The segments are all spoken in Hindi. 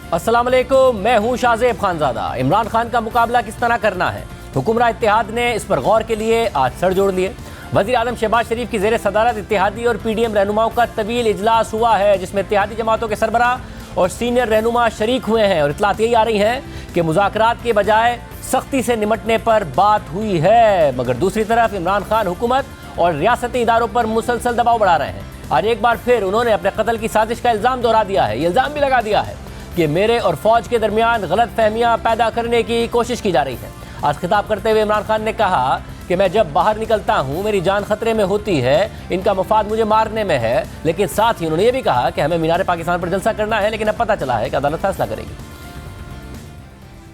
अस्सलाम वालेकुम, मैं हूं शाहजेब खानजादा। इमरान खान का मुकाबला किस तरह करना है, हुक्मरान इत्तेहाद ने इस पर गौर के लिए आज सर जोड़ लिए। वज़ीर आज़म शहबाज शरीफ की ज़ेर सदारत इत्तेहादी और PDM रहनुमाओं का तवील इजलास हुआ है, जिसमें इत्तेहादी जमातों के सरबराह और सीनियर रहनुमा शरीक हुए हैं। और इत्तलात यही आ रही हैं कि मुज़ाकरात के बजाय सख्ती से निमटने पर बात हुई है। मगर दूसरी तरफ इमरान खान हुकूमत और रियासती इदारों पर मुसलसल दबाव बढ़ा रहे हैं। आज एक बार फिर उन्होंने अपने कत्ल की साजिश का इल्ज़ाम दोहरा दिया है। ये इल्ज़ाम भी लगा दिया है कि मेरे और फौज के दरमियान गलत फहमियाँ पैदा करने की कोशिश की जा रही है। आज खिताब करते हुए इमरान खान ने कहा कि मैं जब बाहर निकलता हूँ मेरी जान खतरे में होती है, इनका मफाद मुझे मारने में है। लेकिन साथ ही उन्होंने ये भी कहा कि हमें मीनार पाकिस्तान पर जलसा करना है, लेकिन अब पता चला है कि अदालत फैसला करेगी।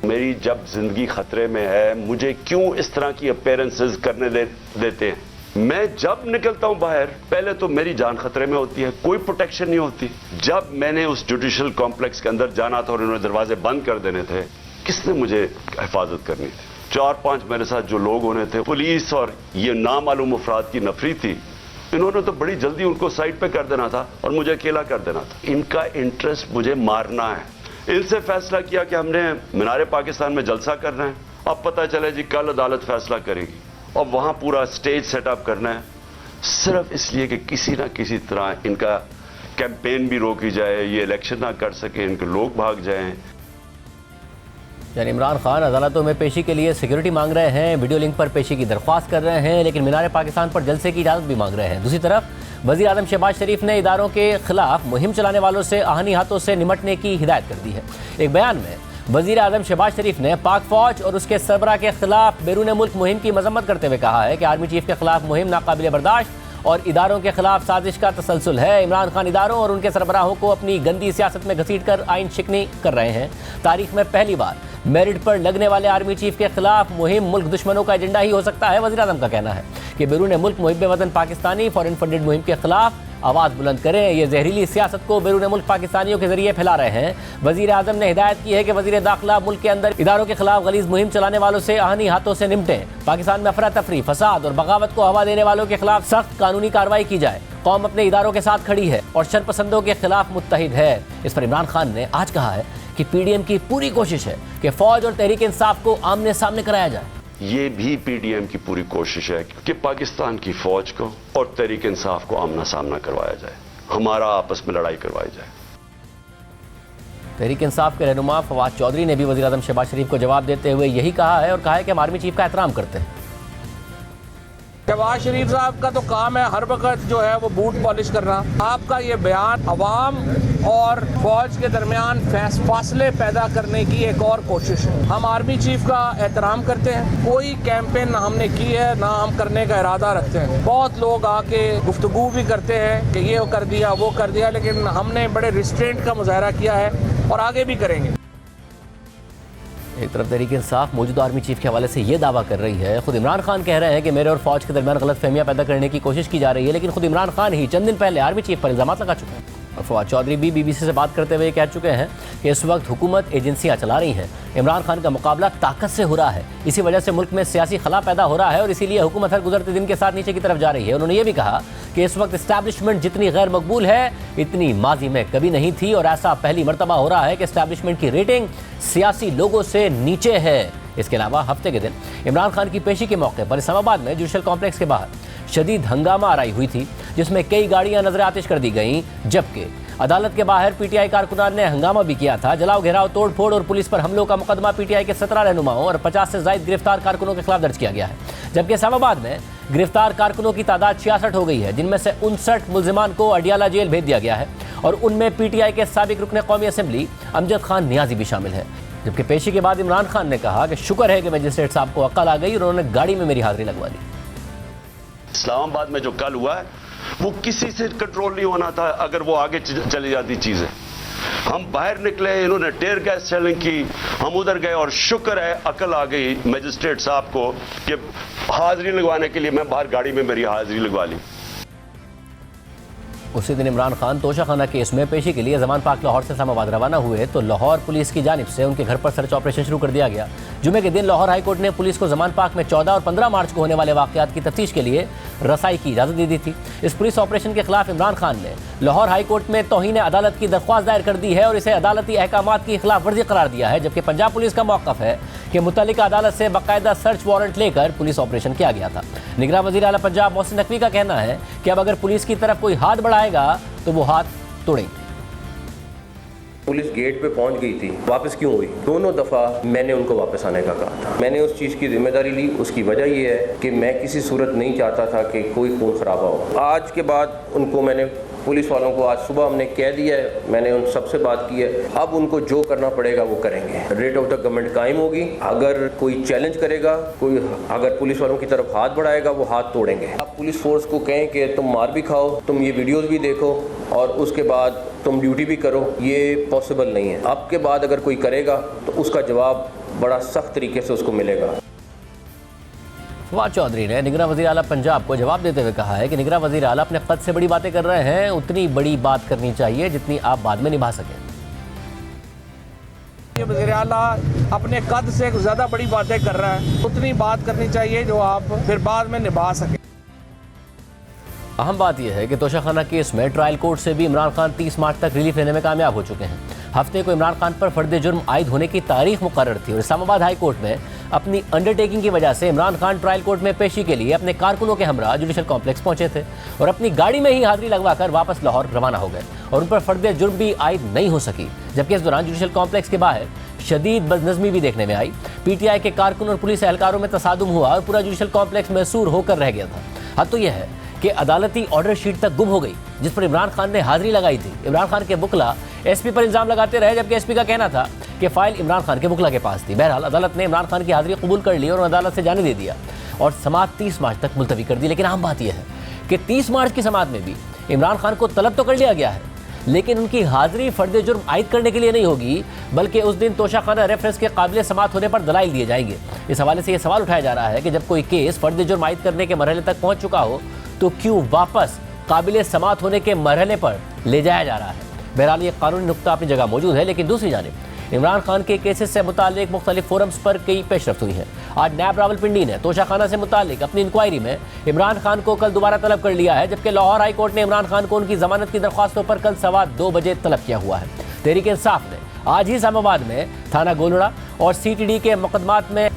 मेरी जब जिंदगी खतरे में है, मुझे क्यों इस तरह की अपीयरेंसेस करने देते हैं? मैं जब निकलता हूं बाहर, पहले तो मेरी जान खतरे में होती है, कोई प्रोटेक्शन नहीं होती। जब मैंने उस जुडिशल कॉम्प्लेक्स के अंदर जाना था और उन्होंने दरवाजे बंद कर देने थे, किसने मुझे हिफाजत करनी थी? 4-5 मेरे साथ जो लोग होने थे, पुलिस और ये नामालूम अफराद की नफरी थी। इन्होंने तो बड़ी जल्दी उनको साइड पे कर देना था और मुझे अकेला कर देना था। इनका इंटरेस्ट मुझे मारना है। इनसे फैसला किया कि हमने मीनार पाकिस्तान में जलसा करना है। अब पता चले जी कल अदालत फैसला करेगी और वहां पूरा स्टेज सेटअप करना है, सिर्फ इसलिए कि किसी ना किसी तरह इनका कैंपेन भी रोकी जाए, ये इलेक्शन ना कर सके, इनके लोग भाग जाएं। यानी इमरान खान अदालतों में पेशी के लिए सिक्योरिटी मांग रहे हैं, वीडियो लिंक पर पेशी की दरख्वास्त कर रहे हैं, लेकिन मीनार पाकिस्तान पर जलसे की इजाज़त भी मांग रहे हैं। दूसरी तरफ वज़ीर आज़म शहबाज शरीफ ने इदारों के खिलाफ मुहिम चलाने वालों से आहनी हाथों से निमटने की हिदायत कर दी है। एक बयान में वज़ीर आज़म शहबाज शरीफ ने पाक फौज और उसके सरबराह के खिलाफ बैरून मुल्क मुहिम की मजम्मत करते हुए कहा है कि आर्मी चीफ के खिलाफ मुहिम नाकाबिल बर्दाश्त और इदारों के खिलाफ साजिश का तसलसल है। इमरान खान इदारों और उनके सरबराहों को अपनी गंदी सियासत में घसीट कर आइन शिकनी कर रहे हैं। तारीख में पहली बार मेरिट पर लगने वाले आर्मी चीफ के खिलाफ मुहिम मुल्क दुश्मनों का एजेंडा ही हो सकता है। वज़ीर आज़म का कहना है कि बैरून मुल्क मुहिब वतन पाकिस्तानी फॉरेन फंडेड मुहिम के खिलाफ आवाज़ बुलंद करें। ये जहरीली सियासत को बैरून मुल्क पाकिस्तानियों के जरिए फैला रहे हैं। वज़ीर आज़म ने हिदायत की है कि वज़ीर दाखिला मुल्क के अंदर इदारों के खिलाफ गलीज मुहिम चलाने वालों से आहनी हाथों से निपटें। पाकिस्तान में अफरा तफरी, फसाद और बगावत को हवा देने वालों के खिलाफ सख्त कानूनी कार्रवाई की जाए। कौम अपने इदारों के साथ खड़ी है और शरपसंदों के खिलाफ मुत्तहिद है। इस पर इमरान खान ने आज कहा है कि PDM की पूरी कोशिश है कि फौज और तहरीक इंसाफ को आमने सामने कराया जाए। ये भी PDM की पूरी कोशिश है कि पाकिस्तान की फौज को और तहरीक इंसाफ को आमना सामना करवाया जाए, हमारा आपस में लड़ाई करवाई जाए। तहरीक इंसाफ के रहनुमा फवाद चौधरी ने भी वज़ीर आज़म शहबाज शरीफ को जवाब देते हुए यही कहा है और कहा है कि हम आर्मी चीफ का एहतराम करते हैं। शहबाज शरीफ साहब का तो काम है हर वक्त जो है वो बूट पॉलिश करना। आपका ये बयान अवाम और फौज के दरमियान फासले पैदा करने की एक और कोशिश है। हम आर्मी चीफ का एहतराम करते हैं, कोई कैंपेन ना हमने की है ना हम करने का इरादा रखते हैं। बहुत लोग आके गुफ्तगू भी करते हैं कि ये कर दिया वो कर दिया, लेकिन हमने बड़े रिस्ट्रेंट का मुजाहरा किया है और आगे भी करेंगे। एक तरफ तहरीक इंसाफ मौजूदा आर्मी चीफ के हवाले से ये दावा कर रही है, खुद इमरान खान कह रहे हैं कि मेरे और फौज के दरमियान गलत फहमियाँ पैदा करने की कोशिश की जा रही है, लेकिन खुद इमरान खान ही चंद दिन पहले आर्मी चीफ पर इल्ज़ाम लगा चुके हैं। और फवाद चौधरी भी BBC से बात करते हुए कह चुके हैं कि इस वक्त हुकूमत एजेंसियां चला रही हैं, इमरान खान का मुकाबला ताकत से हो रहा है, इसी वजह से मुल्क में सियासी खला पैदा हो रहा है और इसीलिए हुकूमत हर गुजरते दिन के साथ नीचे की तरफ जा रही है। उन्होंने ये भी कहा कि इस वक्त इस्टेब्लिशमेंट जितनी गैर मकबूल है इतनी माजी में कभी नहीं थी और ऐसा पहली मरतबा हो रहा है कि इस्टेब्लिशमेंट की रेटिंग सियासी लोगों से नीचे है। इसके अलावा हफ्ते के दिन इमरान खान की पेशी के मौके पर इस्लामाबाद में जुडिशल कॉम्प्लेक्स के बाहर शदीद हंगामा आराई हुई थी, जिसमें कई गाड़ियां नजर आतिश कर दी गईं, जबकि अदालत के बाहर PTI कारकुनान ने हंगामा भी किया था। जलाओ घेराव, तोड़ फोड़ और पुलिस पर हमलों का मुकदमा PTI के 17 रहनुमाओं और 50 से ज्यादा गिरफ्तार कारकुनों के खिलाफ दर्ज किया गया है, जबकि इस्लामाबाद में गिरफ्तार कारकुनों की तादाद 66 हो गई है, जिनमें से 59 मुल्जिमान को अडियाला जेल भेज दिया गया है और उनमें PTI के साबिक रुकन कौमी असम्बली अमजद खान नियाजी भी शामिल है। जबकि पेशी के बाद इमरान खान ने कहा कि शुक्र है कि मजिस्ट्रेट साहब को अक्ल आ गई और उन्होंने गाड़ी में मेरी हाजिरी लगवा दी। इस्लामाबाद में जो कल हुआ है वो किसी से कंट्रोल नहीं होना था अगर वो आगे चली जाती चीजें। हम बाहर निकले, इन्होंने टेयर गैस सेलिंग की, हम उधर गए और शुक्र है अकल आ गई मजिस्ट्रेट साहब को कि हाजिरी लगवाने के लिए मैं बाहर गाड़ी में मेरी हाजिरी लगवा ली। उसी दिन इमरान खान तोशाखाना केस में पेशी के लिए जमान पाक लाहौर से इस्लामाबाद रवाना हुए तो लाहौर पुलिस की जानिब से उनके घर पर सर्च ऑपरेशन शुरू कर दिया गया। जुमे के दिन लाहौर हाईकोर्ट ने पुलिस को जमान पाक में 14 और 15 मार्च को होने वाले वाक़यात की तफ्तीश के लिए रसाई की इजाज़त दे दी थी। इस पुलिस ऑपरेशन के खिलाफ इमरान खान ने लाहौर हाईकोर्ट में तौहीन अदालत की दरख्वास्त दायर कर दी है और इसे अदालती अहकामात की खिलाफ वर्जी करार दिया है, जबकि पंजाब पुलिस का मौक़िफ़ है कि मुतल्लिका अदालत से बाकायदा सर्च वारंट लेकर पुलिस ऑपरेशन किया गया था। निगरान वज़ीर आला पंजाब मोहसिन नकवी का कहना है कि अब अगर पुलिस की तरफ कोई हाथ बढ़ाएगा तो वो हाथ तोड़ेंगे। पुलिस गेट पे पहुंच गई थी, वापस क्यों हुई? दोनों दफ़ा मैंने उनको वापस आने का कहा था। मैंने उस चीज़ की जिम्मेदारी ली। उसकी वजह यह है कि मैं किसी सूरत नहीं चाहता था कि कोई खून खराबा हो। आज के बाद उनको मैंने पुलिस वालों को आज सुबह हमने कह दिया है, मैंने उन सबसे बात की है, अब उनको जो करना पड़ेगा वो करेंगे। रेट ऑफ द गवर्नमेंट कायम होगी। अगर कोई चैलेंज करेगा, कोई अगर पुलिस वालों की तरफ हाथ बढ़ाएगा वो हाथ तोड़ेंगे। आप पुलिस फोर्स को कहें कि तुम मार भी खाओ, तुम ये वीडियोस भी देखो और उसके बाद तुम ड्यूटी भी करो, ये पॉसिबल नहीं है। अब के बाद अगर कोई करेगा तो उसका जवाब बड़ा सख्त तरीके से उसको मिलेगा। फवाद चौधरी ने निगरान वज़ीर आला पंजाब को जवाब देते हुए कहा है कि निगरान वज़ीर आला अपने कद से बड़ी बातें कर रहे हैं, उतनी बड़ी बात करनी चाहिए जितनी आप बाद में निभा सकें। ये वज़ीर आला अपने कद से ज़्यादा बड़ी बातें कर रहा है, उतनी बात करनी चाहिए जो आप फिर बाद में निभा सकें। अहम बात यह है कि तोशाखाना केस में ट्रायल कोर्ट से भी इमरान खान 30 मार्च तक रिलीफ लेने में कामयाब हो चुके हैं। हफ्ते को इमरान खान पर फर्द जुर्म आयद होने की तारीख मुकर्रर थी और इस्लामाबाद हाई कोर्ट में अपनी अंडरटेकिंग की वजह से इमरान खान ट्रायल कोर्ट में पेशी के लिए अपने कारकुनों के हमरा जुडिशल कॉम्प्लेक्स पहुंचे थे और अपनी गाड़ी में ही हाजिरी लगवाकर वापस लाहौर रवाना हो गए और उन पर फर्द जुर्म भी आयद नहीं हो सकी। जबकि इस दौरान जुडिशल कॉम्प्लेक्स के बाहर शदीद बदनज़मी भी देखने में आई। पीटीआई के कारकुन और पुलिस एहलकारों में तसादुम हुआ और पूरा जुडिशल कॉम्प्लेक्स मैसूर होकर रह गया था। हद तो यह है कि अदालती ऑर्डर शीट तक गुम हो गई जिस पर इमरान खान ने हाजिरी लगाई थी। इमरान खान के बुकला एसपी पर इल्ज़ाम लगाते रहे, जबकि एसपी का कहना था कि फाइल इमरान खान के बुकला के पास थी। बहरहाल अदालत ने इमरान खान की हाजिरी कबूल कर ली और अदालत से जाने दे दिया और समाअत 30 मार्च तक मुलतवी कर दी। लेकिन अहम बात यह है कि 30 मार्च की समाअत में भी इमरान खान को तलब तो कर लिया गया है, लेकिन उनकी हाजिरी फर्द जुर्म आयद करने के लिए नहीं होगी, बल्कि उस दिन तोशाखाना रेफरेंस के काबिल समाअत होने पर दलाइल दिए जाएंगे। इस हवाले से यह सवाल उठाया जा रहा है कि जब कोई केस फर्द जुर्म आयद करने के मरहले तक पहुँच चुका हो तो क्यों वापस काबिल समाअत होने के मरहले पर ले जाया जा रहा है। बहरहाल ये कानूनी नुक्ता अपनी जगह मौजूद है, लेकिन दूसरी जानिब इमरान खान के केसेस से मुतालिक मुख्तलिफ फोरम्स पर कई पेशरफ्त हुई है। आज नैब रावलपिंडी ने तोशाखाना से मुतालिक अपनी इंक्वायरी में इमरान खान को कल दोबारा तलब कर लिया है, जबकि लाहौर हाई कोर्ट ने इमरान खान को उनकी जमानत की दरख्वास्तों पर कल 2:15 बजे तलब किया हुआ है। तहरीक इंसाफ ने आज ही इस्लामाबाद में थाना गोलड़ा और CTD के मुकदमात में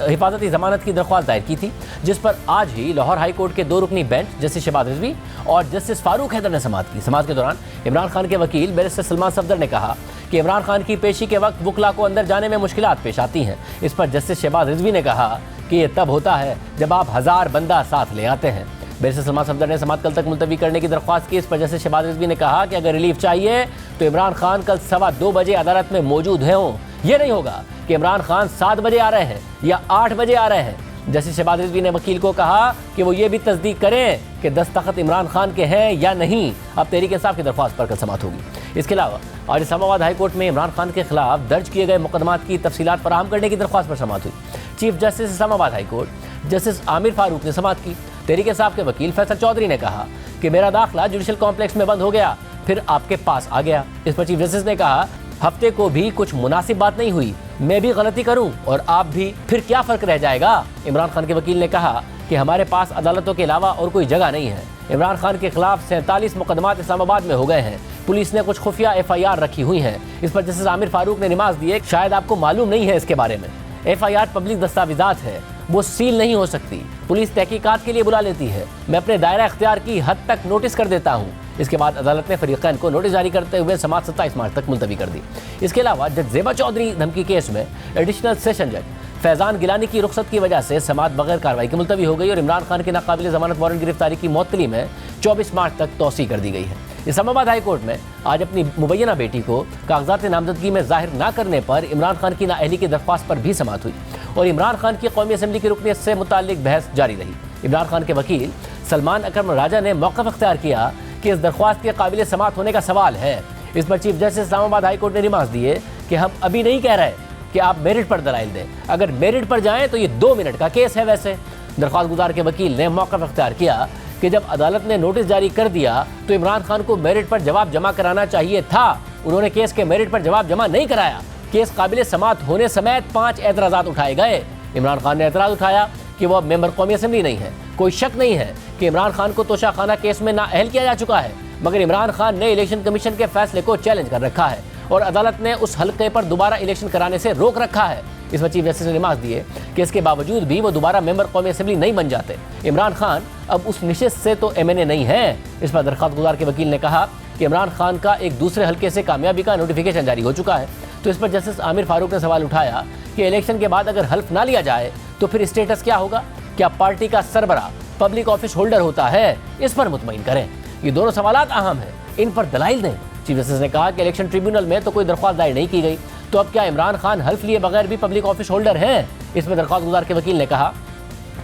हिफाजती जमानत की दरख्वास्त दायर की थी, जिस पर आज ही लाहौर हाई कोर्ट के 2 रुकनी बेंच जस्टिस शहबाज रिजवी और जस्टिस फारूक हैदर ने समाअत की। समाअत के दौरान इमरान खान के वकील बैरिस्टर सलमान सफदर ने कहा कि इमरान खान की पेशी के वक्त बुकला को अंदर जाने में मुश्किलात पेश आती हैं। इस पर जस्टिस शहबाज रिजवी ने कहा कि यह तब होता है जब आप 1000 बंदा साथ ले आते हैं। बैरिस्टर सलमान सफदर ने समाअत कल तक मुलतवी करने की दरख्वास्त की। इस पर जस्टिस शहबाज रिजवी ने कहा कि अगर रिलीफ चाहिए तो इमरान खान कल 2:15 बजे अदालत में मौजूद हों। यह नहीं होगा कि इमरान खान 7 बजे आ रहे हैं या 8 बजे आ रहे हैं। जस्टिस शहबाज रिजवी ने वकील को कहा कि वो ये भी तस्दीक करें कि दस्तखत इमरान खान के हैं या नहीं। अब तहरीक इंसाफ की दरख्वास्त पर कल समाअत होगी। इसके अलावा आज इस्लामाबाद हाई कोर्ट में इमरान खान के खिलाफ दर्ज किए गए मुकदमात की तफसीलात फराहम करने की दरख्वास्त पर समाअत हुई। Chief justice Islamabad high court justice Aamir Farooq ने समाअत की। तहरीक इंसाफ के वकील फैसल चौधरी ने कहा कि मेरा दाखिला जुडिशल कॉम्प्लेक्स में बंद हो गया, फिर आपके पास आ गया। इस पर चीफ जस्टिस ने कहा हफ्ते को भी कुछ मुनासिब बात नहीं हुई, मैं भी गलती करूं और आप भी, फिर क्या फ़र्क रह जाएगा। इमरान खान के वकील ने कहा कि हमारे पास अदालतों के अलावा और कोई जगह नहीं है। इमरान खान के खिलाफ 47 मुकदमात इस्लामाबाद में हो गए हैं। पुलिस ने कुछ खुफिया FIR रखी हुई हैं। इस पर जस्टिस आमिर फारूक ने नमाज दिए। शायद आपको मालूम नहीं है इसके बारे में, FIR पब्लिक दस्तावेजात है, वो सील नहीं हो सकती। पुलिस तहकीकात के लिए बुला लेती है, मैं अपने दायरा इख्तियार की हद तक नोटिस कर देता हूँ। इसके बाद अदालत ने फरीकैन को नोटिस जारी करते हुए समाअत 27 मार्च तक मुलतवी कर दी। इसके अलावा जज ज़ेबा चौधरी धमकी केस में एडिशनल सेशन जज फैज़ान गिलानी की रुख्सत की वजह से समाअत बगैर कार्रवाई की मुलतवी हो गई और इमरान खान की नाकाबिल ज़मानत वारंट गिरफ्तारी की मुअत्तली में 24 मार्च तक तौसी कर दी गई है। इस्लामाबाद हाई कोर्ट में आज अपनी मुबैना बेटी को कागजात नामजदगी में ज़ाहिर न करने पर इमरान खान की नाअहली की दरख्वास्त पर भी समाअत हुई और इमरान खान की कौमी असम्बली की रुकनीत से मुताल्लिक बहस जारी रही। इमरान खान के वकील सलमान अकरम राजा ने मौक़िफ़ इख्तियार किया कि इस दरख्वास्त के काबिल समाअत होने का सवाल है। इस पर chief justice Islamabad high court ने रिमार्क्स दिए कि हम अभी नहीं कह रहे कि आप मेरिट पर दलाइल दें, अगर मेरिट पर जाएं तो ये 2 मिनट का केस है। वैसे दरख्वास्त गुजार के वकील ने मौक़िफ़ इख्तियार किया कि जब अदालत ने नोटिस जारी कर दिया तो इमरान खान को मेरिट पर जवाब जमा कराना चाहिए था। उन्होंने केस के मेरिट पर जवाब जमा नहीं कराया। केस काबिल समाअत होने समेत 5 एतराज़ात उठाए गए। इमरान खान ने एतराज़ उठाया कि वह मेंबर कौमी असेंबली नहीं है। कोई शक नहीं है कि इमरान खान को तोशाखाना केस में नाअहल किया जा चुका है, मगर इमरान खान ने इलेक्शन कमीशन के फैसले को चैलेंज कर रखा है और अदालत ने उस हल्के पर दोबारा इलेक्शन कराने से रोक रखा है। इसमें चीफ जस्टिस ने नमाज दिए कि इसके बावजूद भी वो दोबारा मेंबर कौमी असेंबली नहीं बन जाते। इमरान खान अब उस निशिस्त से तो MNA नहीं है। इस पर दरख्वास्त गुजार के वकील ने कहा कि इमरान खान का एक दूसरे हल्के से कामयाबी का नोटिफिकेशन जारी हो चुका है। तो इस पर जस्टिस आमिर फारूक ने सवाल उठाया कि इलेक्शन के बाद अगर हल्फ ना लिया जाए तो फिर स्टेटस क्या होगा? क्या पार्टी का सरबराह पब्लिक ऑफिस होल्डर होता है? इस पर मुतमईन करें। ये दोनों सवालात अहम हैं, इन पर दलाइल दें। चीफ जस्टिस ने कहा कि इलेक्शन ट्रिब्यूनल में तो कोई दरख्वास्त दायर नहीं की गई, तो अब क्या इमरान खान हल्फ लिए बगैर भी पब्लिक ऑफिस होल्डर हैं? इसमें दरख्वास्त गुजार के वकील ने कहा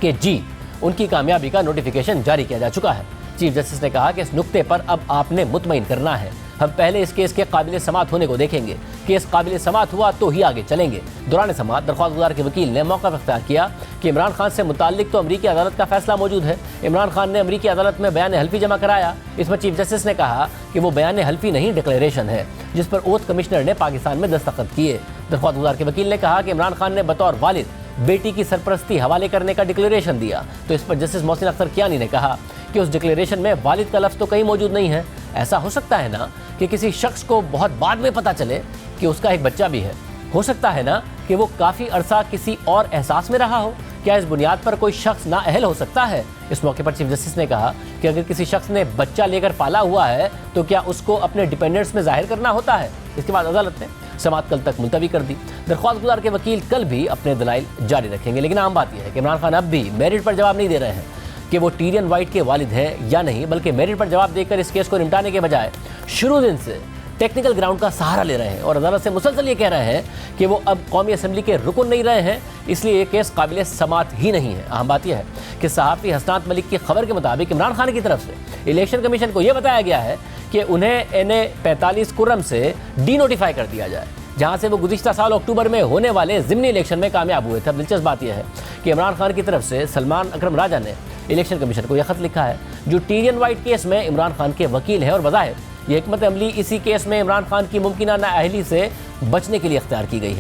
कि जी, उनकी कामयाबी का नोटिफिकेशन जारी किया जा चुका है। चीफ जस्टिस ने कहा कि इस नुक्ते पर अब आपने मुतमईन करना है। हम पहले इस केस के काबिल समाअत होने को देखेंगे। केस काबिल समाअत हुआ तो ही आगे चलेंगे। दौरान समाअत दरख्वास्त गुजार के वकील ने मौका इख्तियार किया कि इमरान खान से मुताल्लिक तो अमरीकी अदालत का फैसला मौजूद है। इमरान खान ने अमरीकी अदालत में बयान हल्फी जमा कराया। इसमें चीफ जस्टिस ने कहा कि वो बयान हल्फी नहीं, डिक्लेरेशन है, जिस पर ओथ कमिश्नर ने पाकिस्तान में दस्तखत किए। दरख्वास्त गुजार के वकील ने कहा कि इमरान खान ने बतौर वालिद बेटी की सरपरस्ती हवाले करने का डिक्लेरेशन दिया। तो इस पर जस्टिस मोहसिन अख्तर कियानी ने कहा कि उस डिक्लेरेशन में वालिद का लफ्ज़ तो कहीं मौजूद नहीं है। ऐसा हो सकता है ना कि किसी शख्स को बहुत बाद में पता चले कि उसका एक बच्चा भी है। हो सकता है ना कि वो काफ़ी अरसा किसी और एहसास में रहा हो। क्या इस बुनियाद पर कोई शख्स नाअहल हो सकता है? इस मौके पर चीफ जस्टिस ने कहा कि अगर किसी शख्स ने बच्चा लेकर पाला हुआ है तो क्या उसको अपने डिपेंडेंट्स में जाहिर करना होता है? इसके बाद अदालत ने समाअत कल तक मुलतवी कर दी। दरख्वास्त गुजार के वकील कल भी अपने दलाइल जारी रखेंगे, लेकिन आम बात यह है कि इमरान खान अब भी मेरिट पर जवाब नहीं दे रहे हैं कि वो टीरियन वाइट के वालिद हैं या नहीं, बल्कि मेरिट पर जवाब देकर इस केस को निपटाने के बजाय शुरू दिन से टेक्निकल ग्राउंड का सहारा ले रहे हैं और अदालत से मुसलसल ये कह रहे हैं कि वो अब कौमी असेंबली के रुकन नहीं रहे हैं, इसलिए ये केस काबिल समाअत ही नहीं है। अहम बात यह है कि सहाफ़ी हसनात मलिक की खबर के मुताबिक इमरान खान की तरफ से इलेक्शन कमीशन को यह बताया गया है कि उन्हें NA 45 कुर्रम से डी नोटिफाई कर दिया जाए, जहां से वो गुज़िश्ता साल अक्टूबर में होने वाले ज़िमनी इलेक्शन में कामयाब हुए थे। अब दिलचस्प बात यह है कि इमरान खान की तरफ से सलमान अकरम राजा ने इलेक्शन कमीशन को यह खत लिखा है, जो टीरियन वाइट केस में इमरान खान के वकील है, और बज़ाहिर ये हिकमत अमली इसी केस में इमरान खान की मुमकिना नाअहली से बचने के लिए इख्तियार की गई है।